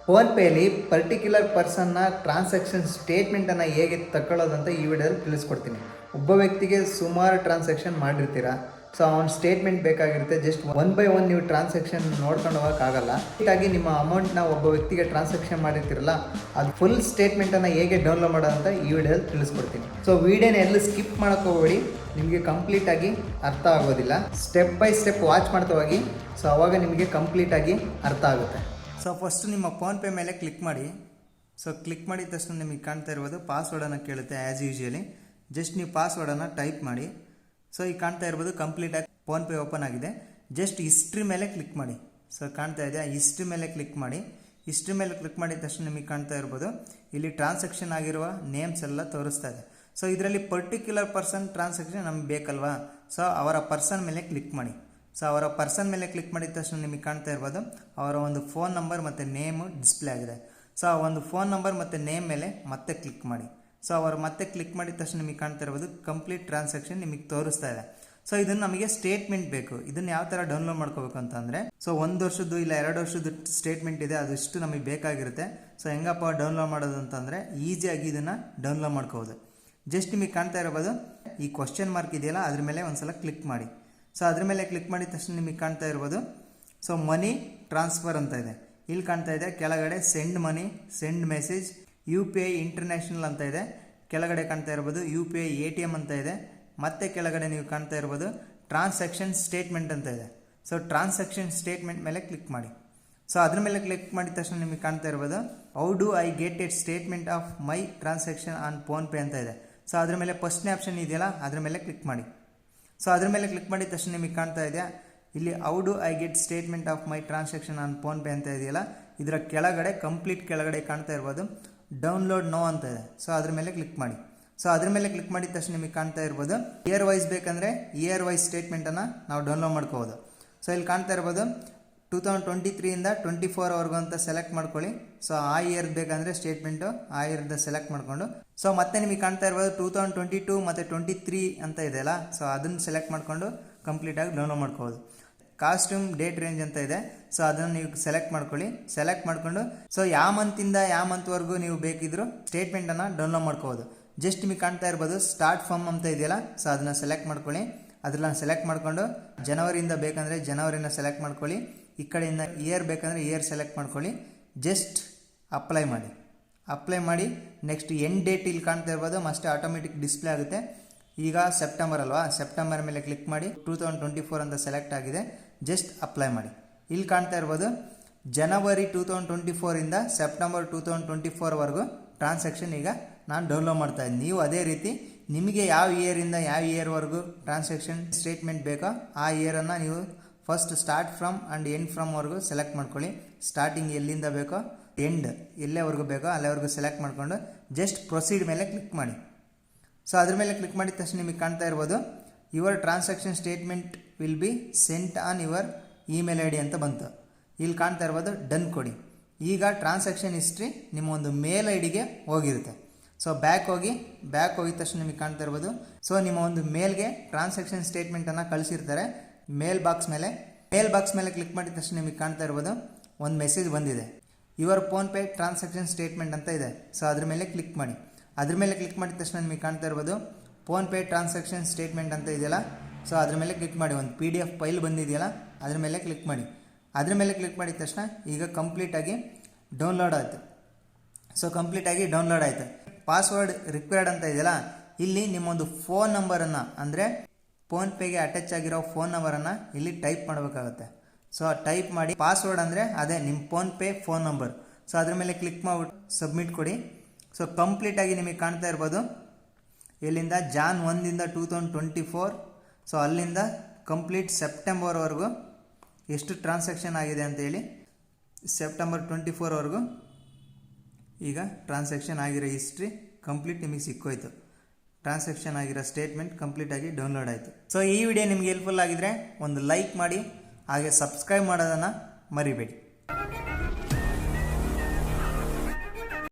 ಫೋನ್ಪೇಲಿ particular ಪರ್ಸನ್ನ transaction ಸ್ಟೇಟ್ಮೆಂಟನ್ನು ಹೇಗೆ ತಗೊಳ್ಳೋದಂತ ಈ ವಿಡಿಯೋದಲ್ಲಿ ತಿಳಿಸ್ಕೊಡ್ತೀನಿ. ಒಬ್ಬ ವ್ಯಕ್ತಿಗೆ ಸುಮಾರು ಟ್ರಾನ್ಸಾಕ್ಷನ್ ಮಾಡಿರ್ತೀರ. ಸೊ ಅವ್ನ ಸ್ಟೇಟ್ಮೆಂಟ್ ಬೇಕಾಗಿರುತ್ತೆ. ಜಸ್ಟ್ ಒನ್ ಬೈ ಒನ್ ನೀವು ಟ್ರಾನ್ಸಾಕ್ಷನ್ ನೋಡ್ಕೊಂಡು ಹೋಗೋಕ್ಕಾಗಲ್ಲ. ಹೀಗಾಗಿ ನಿಮ್ಮ ಅಮೌಂಟ್ನ ಒಬ್ಬ ವ್ಯಕ್ತಿಗೆ ಟ್ರಾನ್ಸಾಕ್ಷನ್ ಮಾಡಿರ್ತೀರಲ್ಲ, ಅದು ಫುಲ್ ಸ್ಟೇಟ್ಮೆಂಟನ್ನು ಹೇಗೆ ಡೌನ್ಲೋಡ್ ಮಾಡೋದಂತ ಈ ವಿಡಿಯೋದಲ್ಲಿ ತಿಳಿಸ್ಕೊಡ್ತೀನಿ. ಸೊ ವಿಡಿಯೋನ ಎಲ್ಲೂ ಸ್ಕಿಪ್ ಮಾಡೋಕ್ಕೆ ಹೋಗಬೇಡಿ, ನಿಮಗೆ ಕಂಪ್ಲೀಟಾಗಿ ಅರ್ಥ ಆಗೋದಿಲ್ಲ. ಸ್ಟೆಪ್ ಬೈ ಸ್ಟೆಪ್ ವಾಚ್ ಮಾಡ್ತಾ ಹೋಗಿ. ಸೊ ಅವಾಗ ನಿಮಗೆ ಕಂಪ್ಲೀಟಾಗಿ ಅರ್ಥ ಆಗುತ್ತೆ. ಸೊ ಫಸ್ಟ್ ನಿಮ್ಮ ಫೋನ್ಪೇ ಮೇಲೆ ಕ್ಲಿಕ್ ಮಾಡಿ. ಸೊ ಕ್ಲಿಕ್ ಮಾಡಿದ ತಕ್ಷಣ ನಿಮಗೆ ಕಾಣ್ತಾ ಇರ್ಬೋದು ಪಾಸ್ವರ್ಡನ್ನು ಕೇಳುತ್ತೆ ಆ್ಯಸ್ ಯೂಶುವಲಿ. ಜಸ್ಟ್ ನೀವು ಪಾಸ್ವರ್ಡನ್ನು ಟೈಪ್ ಮಾಡಿ. ಸೊ ಈಗ ಕಾಣ್ತಾ ಇರ್ಬೋದು ಕಂಪ್ಲೀಟಾಗಿ ಫೋನ್ಪೇ ಓಪನ್ ಆಗಿದೆ. ಜಸ್ಟ್ ಹಿಸ್ಟ್ರಿ ಮೇಲೆ ಕ್ಲಿಕ್ ಮಾಡಿ. ಸೊ ಕಾಣ್ತಾ ಇದೆ, ಹಿಸ್ಟ್ರಿ ಮೇಲೆ ಕ್ಲಿಕ್ ಮಾಡಿ. ಹಿಸ್ಟ್ರಿ ಮೇಲೆ ಕ್ಲಿಕ್ ಮಾಡಿದ ತಕ್ಷಣ ನಿಮಗೆ ಕಾಣ್ತಾ ಇರ್ಬೋದು ಇಲ್ಲಿ ಟ್ರಾನ್ಸಾಕ್ಷನ್ ಆಗಿರುವ ನೇಮ್ಸ್ ಎಲ್ಲ ತೋರಿಸ್ತಾ ಇದೆ. ಸೊ ಇದರಲ್ಲಿ ಪರ್ಟಿಕ್ಯುಲರ್ ಪರ್ಸನ್ ಟ್ರಾನ್ಸಾಕ್ಷನ್ ನಮ್ಗೆ ಬೇಕಲ್ವಾ, ಸೊ ಅವರ ಪರ್ಸನ್ ಮೇಲೆ ಕ್ಲಿಕ್ ಮಾಡಿ. ಸೊ ಅವರ ಪರ್ಸನ್ ಮೇಲೆ ಕ್ಲಿಕ್ ಮಾಡಿದ ತಕ್ಷಣ ನಿಮಗೆ ಕಾಣ್ತಾ ಇರ್ಬೋದು ಅವರ ಒಂದು ಫೋನ್ ನಂಬರ್ ಮತ್ತು ನೇಮು ಡಿಸ್ಪ್ಲೇ ಆಗಿದೆ. ಸೊ ಆ ಒಂದು ಫೋನ್ ನಂಬರ್ ಮತ್ತು ನೇಮ್ ಮೇಲೆ ಮತ್ತೆ ಕ್ಲಿಕ್ ಮಾಡಿ. ಸೊ ಅವರು ಮತ್ತೆ ಕ್ಲಿಕ್ ಮಾಡಿದ ತಕ್ಷಣ ನಿಮಗೆ ಕಾಣ್ತಾ ಇರ್ಬೋದು ಕಂಪ್ಲೀಟ್ ಟ್ರಾನ್ಸಾಕ್ಷನ್ ನಿಮಗೆ ತೋರಿಸ್ತಾ ಇದೆ. ಸೊ ಇದನ್ನು ನಮಗೆ ಸ್ಟೇಟ್ಮೆಂಟ್ ಬೇಕು. ಇದನ್ನು ಯಾವ ಥರ ಡೌನ್ಲೋಡ್ ಮಾಡ್ಕೋಬೇಕು ಅಂತಂದರೆ, ಸೊ 1 ವರ್ಷದ್ದು ಇಲ್ಲ 2 ವರ್ಷದ ಸ್ಟೇಟ್ಮೆಂಟ್ ಇದೆ, ಅದು ಇಷ್ಟು ನಮಗೆ ಬೇಕಾಗಿರುತ್ತೆ. ಸೊ ಹೆಂಗಪ್ಪ ಡೌನ್ಲೋಡ್ ಮಾಡೋದು ಅಂತಂದರೆ ಈಸಿಯಾಗಿ ಇದನ್ನು ಡೌನ್ಲೋಡ್ ಮಾಡ್ಕೋಬೋದು. ಜಸ್ಟ್ ನಿಮಗೆ ಕಾಣ್ತಾ ಇರ್ಬೋದು ಈ ಕ್ವಶನ್ ಮಾರ್ಕ್ ಇದೆಯಲ್ಲ ಅದ್ರ ಮೇಲೆ ಒಂದ್ಸಲ ಕ್ಲಿಕ್ ಮಾಡಿ. ಸೊ ಅದ್ರ ಮೇಲೆ ಕ್ಲಿಕ್ ಮಾಡಿದ ತಕ್ಷಣ ನಿಮಗೆ ಕಾಣ್ತಾ ಇರ್ಬೋದು ಸೊ ಮನಿ ಟ್ರಾನ್ಸ್ಫರ್ ಅಂತ ಇದೆ. ಇಲ್ಲಿ ಕಾಣ್ತಾ ಇದೆ ಕೆಳಗಡೆ send money, send message, UPI international ಅಂತ ಇದೆ. ಕೆಳಗಡೆ ಕಾಣ್ತಾ ಇರ್ಬೋದು UPI ATM ಅಂತ ಇದೆ. ಮತ್ತೆ ಕೆಳಗಡೆ ನೀವು ಕಾಣ್ತಾ ಇರ್ಬೋದು ಟ್ರಾನ್ಸಾಕ್ಷನ್ ಸ್ಟೇಟ್ಮೆಂಟ್ ಅಂತ ಇದೆ. ಸೊ ಟ್ರಾನ್ಸಾಕ್ಷನ್ ಸ್ಟೇಟ್ಮೆಂಟ್ ಮೇಲೆ ಕ್ಲಿಕ್ ಮಾಡಿ. ಸೊ ಅದ್ರ ಮೇಲೆ ಕ್ಲಿಕ್ ಮಾಡಿದ ತಕ್ಷಣ ನಿಮಗೆ ಕಾಣ್ತಾ ಇರ್ಬೋದು how do I get A statement of my transaction on PhonePe ಅಂತ ಇದೆ. ಸೊ ಅದ್ರ ಮೇಲೆ ಫಸ್ಟ್ನೇ ಆಪ್ಷನ್ ಇದೆಯಲ್ಲ ಅದ್ರ ಮೇಲೆ ಕ್ಲಿಕ್ ಮಾಡಿ. ಸೊ ಅದ್ರ ಮೇಲೆ ಕ್ಲಿಕ್ ಮಾಡಿದ ತಕ್ಷಣ ನಿಮಗೆ ಕಾಣ್ತಾ ಇದೆ ಇಲ್ಲಿ how do I get statement of my transaction on PhonePe ಅಂತ ಇದೆಯಲ್ಲ, ಇದರ ಕೆಳಗಡೆ ಕಂಪ್ಲೀಟ್ ಕೆಳಗಡೆ ಕಾಣ್ತಾ ಇರ್ಬೋದು ಡೌನ್ಲೋಡ್ ನೋ ಅಂತ ಇದೆ. ಸೊ ಅದ್ರ ಮೇಲೆ ಕ್ಲಿಕ್ ಮಾಡಿ. ಸೊ ಅದ್ರ ಮೇಲೆ ಕ್ಲಿಕ್ ಮಾಡಿದ ತಕ್ಷಣ ನಿಮಗೆ ಕಾಣ್ತಾ ಇರ್ಬೋದು ಇಯರ್ ವೈಸ್ ಬೇಕಂದರೆ ಇಯರ್ ವೈಸ್ ಸ್ಟೇಟ್ಮೆಂಟನ್ನು ನಾವು ಡೌನ್ಲೋಡ್ ಮಾಡ್ಕೋಬೋದು. ಸೊ ಇಲ್ಲಿ ಕಾಣ್ತಾ ಇರ್ಬೋದು 2023ಇಂದ 24ವರೆಗೂ ಅಂತ ಸೆಲೆಕ್ಟ್ ಮಾಡ್ಕೊಳ್ಳಿ. ಸೊ ಆ ಇಯರ್ ಬೇಕಂದರೆ ಸ್ಟೇಟ್ಮೆಂಟು ಆ ಇಯರ್ದ ಸೆಲೆಕ್ಟ್ ಮಾಡಿಕೊಂಡು ಸೊ ಮತ್ತೆ ನಿಮಗೆ ಕಾಣ್ತಾ ಇರ್ಬೋದು 2022 ಮತ್ತು 23 ಅಂತ ಇದೆಯಲ್ಲ, ಸೊ ಅದನ್ನು ಸೆಲೆಕ್ಟ್ ಮಾಡಿಕೊಂಡು ಕಂಪ್ಲೀಟಾಗಿ ಡೌನ್ಲೋಡ್ ಮಾಡ್ಕೋಬೋದು. ಕಾಸ್ಟ್ಯೂಮ್ ಡೇಟ್ ರೇಂಜ್ ಅಂತ ಇದೆ. ಸೊ ಅದನ್ನು ನೀವು ಸೆಲೆಕ್ಟ್ ಮಾಡ್ಕೊಳ್ಳಿ. ಸೆಲೆಕ್ಟ್ ಮಾಡಿಕೊಂಡು ಸೊ ಯಾವ ಮಂತಿಂದ ಯಾವ ಮಂತ್ವರೆಗೂ ನೀವು ಬೇಕಿದ್ರು ಸ್ಟೇಟ್ಮೆಂಟನ್ನು ಡೌನ್ಲೋಡ್ ಮಾಡ್ಕೋಬೋದು. ಜಸ್ಟ್ ನಿಮಗೆ ಕಾಣ್ತಾ ಇರ್ಬೋದು ಸ್ಟಾರ್ಟ್ ಫಾರ್ಮ್ ಅಂತ ಇದೆಯಲ್ಲ, ಸೊ ಅದನ್ನು ಸೆಲೆಕ್ಟ್ ಮಾಡ್ಕೊಳ್ಳಿ. ಅದನ್ನ ಸೆಲೆಕ್ಟ್ ಮಾಡಿಕೊಂಡು ಜನವರಿಯಿಂದ ಬೇಕಂದರೆ ಜನವರಿನ ಸೆಲೆಕ್ಟ್ ಮಾಡ್ಕೊಳ್ಳಿ. ಈ ಕಡೆಯಿಂದ ಇಯರ್ ಬೇಕಂದರೆ ಇಯರ್ ಸೆಲೆಕ್ಟ್ ಮಾಡ್ಕೊಳ್ಳಿ. ಜಸ್ಟ್ ಅಪ್ಲೈ ಮಾಡಿ. ಅಪ್ಲೈ ಮಾಡಿ ನೆಕ್ಸ್ಟ್ ಎಂಡ್ ಡೇಟ್ ಇಲ್ಲಿ ಕಾಣ್ತಾ ಇರ್ಬೋದು ಮತ್ತೆ ಆಟೋಮೆಟಿಕ್ ಡಿಸ್ಪ್ಲೇ ಆಗುತ್ತೆ. ಈಗ ಸೆಪ್ಟೆಂಬರ್ ಅಲ್ವಾ, ಸೆಪ್ಟೆಂಬರ್ ಮೇಲೆ ಕ್ಲಿಕ್ ಮಾಡಿ 2024 ಅಂತ ಸೆಲೆಕ್ಟ್ ಆಗಿದೆ. ಜಸ್ಟ್ ಅಪ್ಲೈ ಮಾಡಿ. ಇಲ್ಲಿ ಕಾಣ್ತಾ ಇರ್ಬೋದು ಜನವರಿ 2024ಇಂದ ಸೆಪ್ಟೆಂಬರ್ 2024ವರೆಗೂ ಟ್ರಾನ್ಸಾಕ್ಷನ್ ಈಗ ನಾನು ಡೌನ್ಲೋಡ್ ಮಾಡ್ತಾ ಇದ್ದೀನಿ. ನೀವು ಅದೇ ರೀತಿ ನಿಮಗೆ ಯಾವ ಇಯರಿಂದ ಯಾವ ಇಯರ್ವರೆಗೂ ಟ್ರಾನ್ಸಾಕ್ಷನ್ ಸ್ಟೇಟ್ಮೆಂಟ್ ಬೇಕೋ ಆ ಇಯರನ್ನು ನೀವು first start from and end ಫ್ರಮ್ವರೆಗೂ ಸೆಲೆಕ್ಟ್ ಮಾಡ್ಕೊಳ್ಳಿ. ಸ್ಟಾರ್ಟಿಂಗ್ ಎಲ್ಲಿಂದ ಬೇಕೋ ಎಂಡ್ ಎಲ್ಲೇವರೆಗೂ ಬೇಕೋ ಅಲ್ಲಿವರೆಗೂ ಸೆಲೆಕ್ಟ್ ಮಾಡಿಕೊಂಡು ಜಸ್ಟ್ ಪ್ರೊಸೀಡ್ ಮೇಲೆ ಕ್ಲಿಕ್ ಮಾಡಿ. ಸೊ ಅದ್ರ ಮೇಲೆ ಕ್ಲಿಕ್ ಮಾಡಿದ ತಕ್ಷಣ ನಿಮಗೆ ಕಾಣ್ತಾ ಇರ್ಬೋದು your transaction statement will be sent on your email ID ಅಂತ ಬಂತು. ಇಲ್ಲಿ ಕಾಣ್ತಾ ಇರ್ಬೋದು ಡನ್ ಕೊಡಿ. ಈಗ ಟ್ರಾನ್ಸಾಕ್ಷನ್ ಹಿಸ್ಟ್ರಿ ನಿಮ್ಮ ಒಂದು ಮೇಲ್ IDಗೆ ಹೋಗಿರುತ್ತೆ. ಸೊ ಬ್ಯಾಕ್ ಹೋಗಿದ ತಕ್ಷಣ ನಿಮಗೆ ಕಾಣ್ತಾ ಇರ್ಬೋದು ಸೊ ನಿಮ್ಮ ಒಂದು ಮೇಲ್ಗೆ ಟ್ರಾನ್ಸಾಕ್ಷನ್ ಸ್ಟೇಟ್ಮೆಂಟನ್ನು ಕಳಿಸಿರ್ತಾರೆ ಮೇಲ್ ಬಾಕ್ಸ್ ಮೇಲೆ ಕ್ಲಿಕ್ ಮಾಡಿದ ತಕ್ಷಣ ನಿಮಗೆ ಕಾಣ್ತಾ ಇರ್ಬೋದು ಒಂದು ಮೆಸೇಜ್ ಬಂದಿದೆ ಯುವರ್ ಫೋನ್ಪೇ ಟ್ರಾನ್ಸಾಕ್ಷನ್ ಸ್ಟೇಟ್ಮೆಂಟ್ ಅಂತ ಇದೆ. ಸೊ ಅದ್ರ ಮೇಲೆ ಕ್ಲಿಕ್ ಮಾಡಿ. ಅದ್ರ ಮೇಲೆ ಕ್ಲಿಕ್ ಮಾಡಿದ ತಕ್ಷಣ ನಿಮಗೆ ಕಾಣ್ತಾ ಇರ್ಬೋದು ಫೋನ್ಪೇ ಟ್ರಾನ್ಸಾಕ್ಷನ್ ಸ್ಟೇಟ್ಮೆಂಟ್ ಅಂತ ಇದೆಯಲ್ಲ, ಸೊ ಅದ್ರ ಮೇಲೆ ಕ್ಲಿಕ್ ಮಾಡಿ. ಒಂದು PDF ಫೈಲ್ ಬಂದಿದೆಯಲ್ಲ ಅದ್ರ ಮೇಲೆ ಕ್ಲಿಕ್ ಮಾಡಿ. ಅದ್ರ ಮೇಲೆ ಕ್ಲಿಕ್ ಮಾಡಿದ ತಕ್ಷಣ ಈಗ ಕಂಪ್ಲೀಟಾಗಿ ಡೌನ್ಲೋಡ್ ಆಯಿತು. ಸೊ ಕಂಪ್ಲೀಟಾಗಿ ಡೌನ್ಲೋಡ್ ಆಯಿತು. ಪಾಸ್ವರ್ಡ್ ರಿಕ್ವೈರ್ಡ್ ಅಂತ ಇದೆಯಲ್ಲ, ಇಲ್ಲಿ ನಿಮ್ಮೊಂದು ಫೋನ್ ನಂಬರನ್ನು ಅಂದರೆ ಫೋನ್ಪೇಗೆ ಅಟ್ಯಾಚ್ ಆಗಿರೋ ಫೋನ್ ನಂಬರನ್ನು ಇಲ್ಲಿ ಟೈಪ್ ಮಾಡಬೇಕಾಗುತ್ತೆ. ಸೊ ಟೈಪ್ ಮಾಡಿ ಪಾಸ್ವರ್ಡ್ ಅಂದರೆ ಅದೇ ನಿಮ್ಮ ಫೋನ್ಪೇ ಫೋನ್ ನಂಬರ್. ಸೊ ಅದ್ರ ಮೇಲೆ ಕ್ಲಿಕ್ ಮಾಡಿಬಿಟ್ಟು ಸಬ್ಮಿಟ್ ಕೊಡಿ. ಸೊ ಕಂಪ್ಲೀಟಾಗಿ ನಿಮಗೆ ಕಾಣ್ತಾ ಇರ್ಬೋದು ಎಲ್ಲಿಂದ ಜಾನ್ 1ಇಂದ 2024 ಸೊ ಅಲ್ಲಿಂದ ಕಂಪ್ಲೀಟ್ ಸೆಪ್ಟೆಂಬರ್ವರೆಗೂ ಎಷ್ಟು ಟ್ರಾನ್ಸಾಕ್ಷನ್ ಆಗಿದೆ ಅಂತೇಳಿ ಸೆಪ್ಟೆಂಬರ್ 24ವರೆಗೂ ಈಗ ಟ್ರಾನ್ಸಾಕ್ಷನ್ ಆಗಿರೋ ಹಿಸ್ಟ್ರಿ ಕಂಪ್ಲೀಟ್ ನಿಮಗೆ ಸಿಕ್ಕೋಯ್ತು. ಟ್ರಾನ್ಸಾಕ್ಷನ್ ಆಗಿರೋ ಸ್ಟೇಟ್ಮೆಂಟ್ ಕಂಪ್ಲೀಟಾಗಿ ಡೌನ್ಲೋಡ್ ಆಯಿತು. ಸೊ ಈ ವಿಡಿಯೋ ನಿಮಗೆ ಹೆಲ್ಪ್ಫುಲ್ ಆಗಿದ್ರೆ ಒಂದು ಲೈಕ್ ಮಾಡಿ, ಹಾಗೆ ಸಬ್ಸ್ಕ್ರೈಬ್ ಮಾಡೋದನ್ನು ಮರಿಬೇಡಿ.